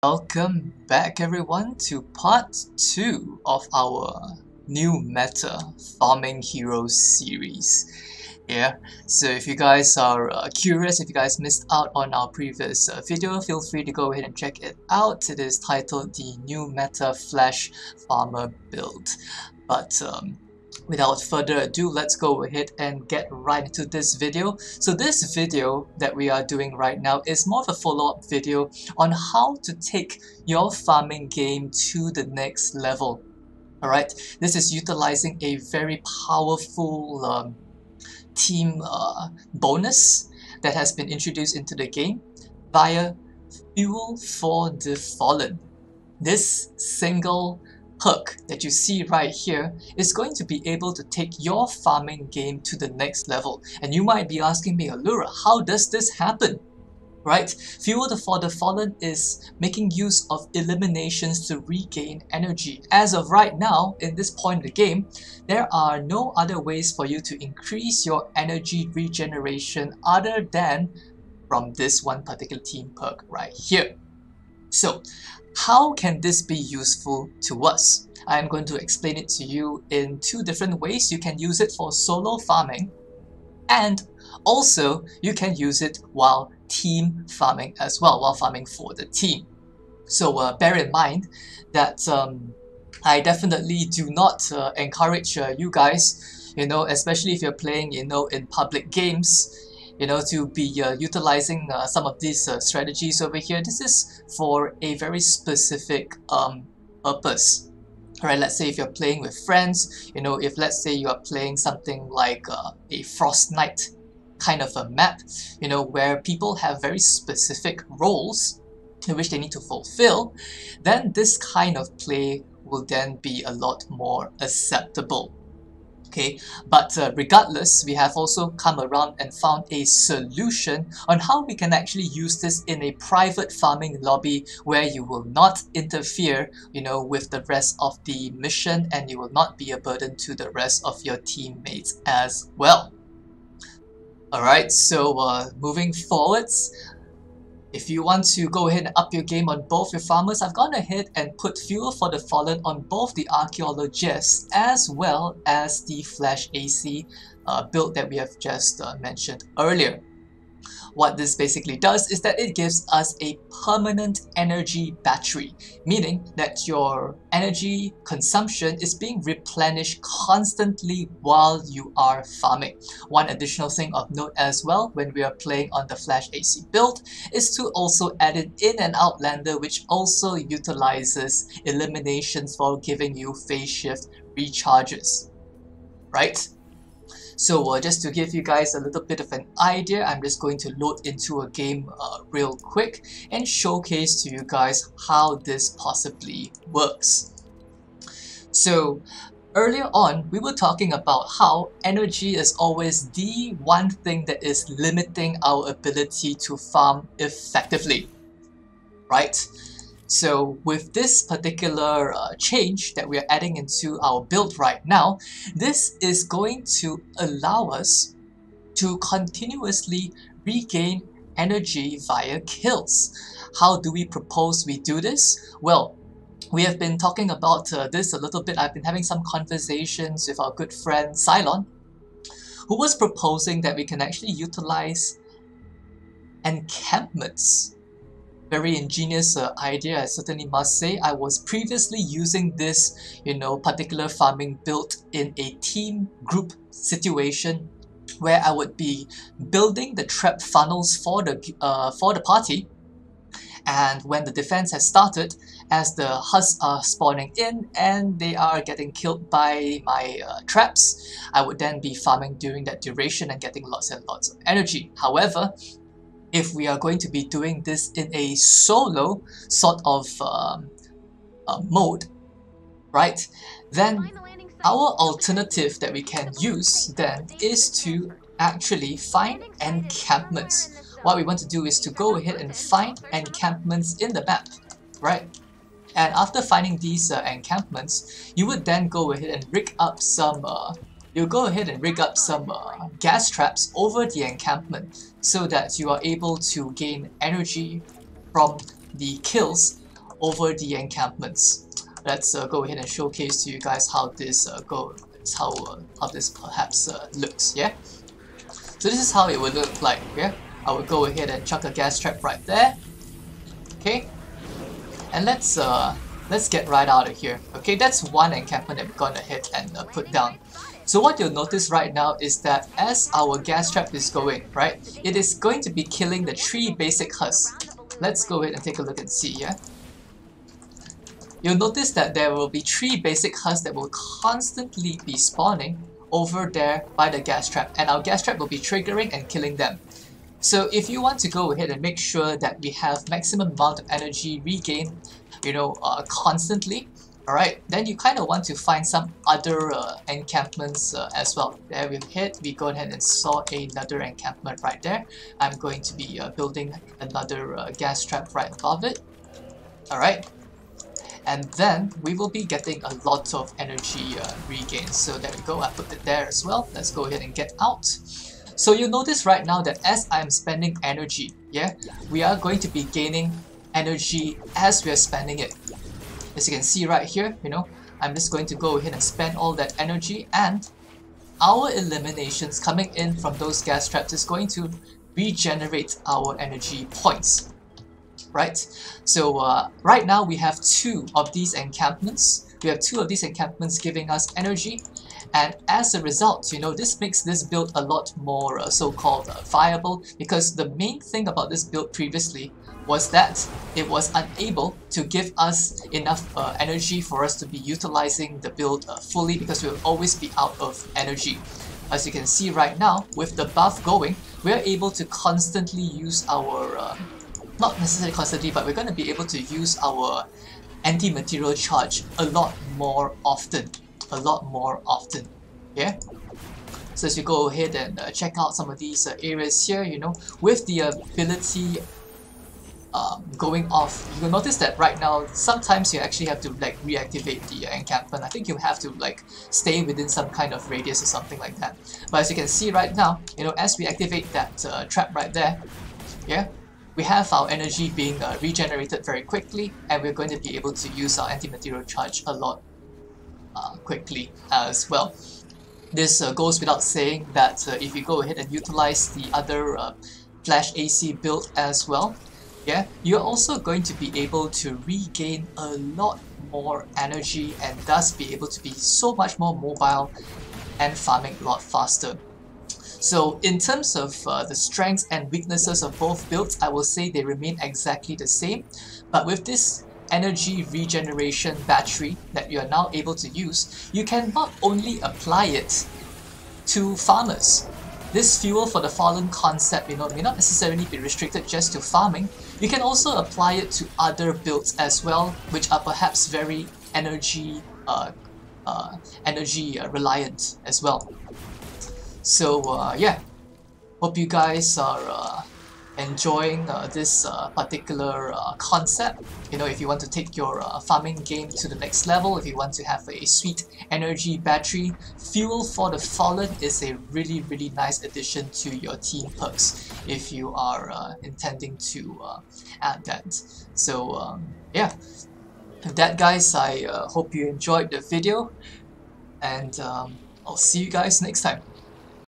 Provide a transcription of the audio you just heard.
Welcome back everyone to part 2 of our new meta Farming Heroes series. So if you guys are curious, if you guys missed out on our previous video, feel free to go ahead and check it out. It is titled the New Meta Flash Farmer Build. But without further ado, let's go ahead and get right into this video. So this video that we are doing right now is more of a follow-up video on how to take your farming game to the next level. Alright, this is utilizing a very powerful team bonus that has been introduced into the game via Fuel for the Fallen. This single perk that you see right here is going to be able to take your farming game to the next level. And you might be asking me, Allura, how does this happen? Right? Fuel for the Fallen is making use of eliminations to regain energy. As of right now, in this point of the game, there are no other ways for you to increase your energy regeneration other than from this one particular team perk right here. So, how can this be useful to us? I'm going to explain it to you in two different ways. You can use it for solo farming, and also you can use it while team farming as well, while farming for the team. So bear in mind that I definitely do not encourage you guys, especially if you're playing, in public games, to be utilizing some of these strategies over here. This is for a very specific purpose. Alright, let's say if you're playing with friends, if let's say you are playing something like a Frostnite kind of a map, where people have very specific roles in which they need to fulfill, then this kind of play will then be a lot more acceptable. Okay, but regardless, we have also come around and found a solution on how we can actually use this in a private farming lobby where you will not interfere, with the rest of the mission, and you will not be a burden to the rest of your teammates as well. Alright, so moving forwards, if you want to go ahead and up your game on both your farmers, I've gone ahead and put Fuel for the Fallen on both the Archaeologists as well as the Flash AC build that we have just mentioned earlier. What this basically does is that it gives us a permanent energy battery, meaning that your energy consumption is being replenished constantly while you are farming. One additional thing of note as well when we are playing on the Flash AC build is to also add an In and Outlander, which also utilizes eliminations for giving you phase shift recharges. Right? So just to give you guys a little bit of an idea, I'm just going to load into a game real quick and showcase to you guys how this possibly works. So earlier on, we were talking about how energy is always the one thing that is limiting our ability to farm effectively, right? So with this particular change that we are adding into our build right now, this is going to allow us to continuously regain energy via kills. How do we propose we do this? Well, we have been talking about this a little bit. I've been having some conversations with our good friend Cylon, who was proposing that we can actually utilize encampments. Very ingenious idea, I certainly must say. I was previously using this, particular farming build in a team group situation where I would be building the trap funnels for the party, and when the defense has started, as the husks are spawning in and they are getting killed by my traps, I would then be farming during that duration and getting lots and lots of energy. However, if we are going to be doing this in a solo sort of mode, right, then our alternative that we can use then is to actually find encampments. What we want to do is to go ahead and find encampments in the map, right? And after finding these encampments, you would then go ahead and rig up some gas traps over the encampment so that you are able to gain energy from the kills over the encampments. Let's go ahead and showcase to you guys how this how this perhaps looks. Yeah. So this is how it would look like. Yeah. I would go ahead and chuck a gas trap right there. Okay. And let's get right out of here. Okay, that's one encampment that we're gonna hit and put down. So what you'll notice right now is that as our gas trap is going, right, it is going to be killing the 3 basic husks. Let's go ahead and take a look and see, yeah? You'll notice that there will be 3 basic husks that will constantly be spawning over there by the gas trap, and our gas trap will be triggering and killing them. So if you want to go ahead and make sure that we have maximum amount of energy regain, you know, constantly, alright, then you kind of want to find some other encampments as well. There we hit, we go ahead and saw another encampment right there. I'm going to be building another gas trap right above it. Alright, and then we will be getting a lot of energy regain. So there we go, I put it there as well. Let's go ahead and get out. So you'll notice right now that as I'm spending energy, yeah, we are going to be gaining energy as we are spending it. As you can see right here, you know, I'm just going to go ahead and spend all that energy, and our eliminations coming in from those gas traps is going to regenerate our energy points. Right? So right now we have 2 of these encampments. We have 2 of these encampments giving us energy, and as a result, you know, this makes this build a lot more so-called viable, because the main thing about this build previously was that it was unable to give us enough energy for us to be utilizing the build fully, because we will always be out of energy. As you can see right now, with the buff going, we're able to constantly use our not necessarily constantly, but we're going to be able to use our anti-material charge a lot more often. Yeah? So as you go ahead and check out some of these areas here, you know, with the ability going off, you will notice that right now sometimes you actually have to like reactivate the encampment. I think you have to like stay within some kind of radius or something like that. But as you can see right now, you know, as we activate that trap right there, yeah, we have our energy being regenerated very quickly, and we're going to be able to use our anti-material charge a lot quickly as well. This goes without saying that if you go ahead and utilize the other Flash AC build as well, yeah, you're also going to be able to regain a lot more energy and thus be able to be so much more mobile and farming a lot faster. So in terms of the strengths and weaknesses of both builds, I will say they remain exactly the same, but with this energy regeneration battery that you are now able to use, you can not only apply it to farmers. This fuel for the fallen concept, you know, may not necessarily be restricted just to farming. You can also apply it to other builds as well, which are perhaps very energy reliant as well. So yeah, hope you guys are enjoying this particular concept. You know, if you want to take your farming game to the next level, if you want to have a sweet energy battery, Fuel for the Fallen is a really nice addition to your team perks if you are intending to add that. So yeah, with that guys, I hope you enjoyed the video, and I'll see you guys next time.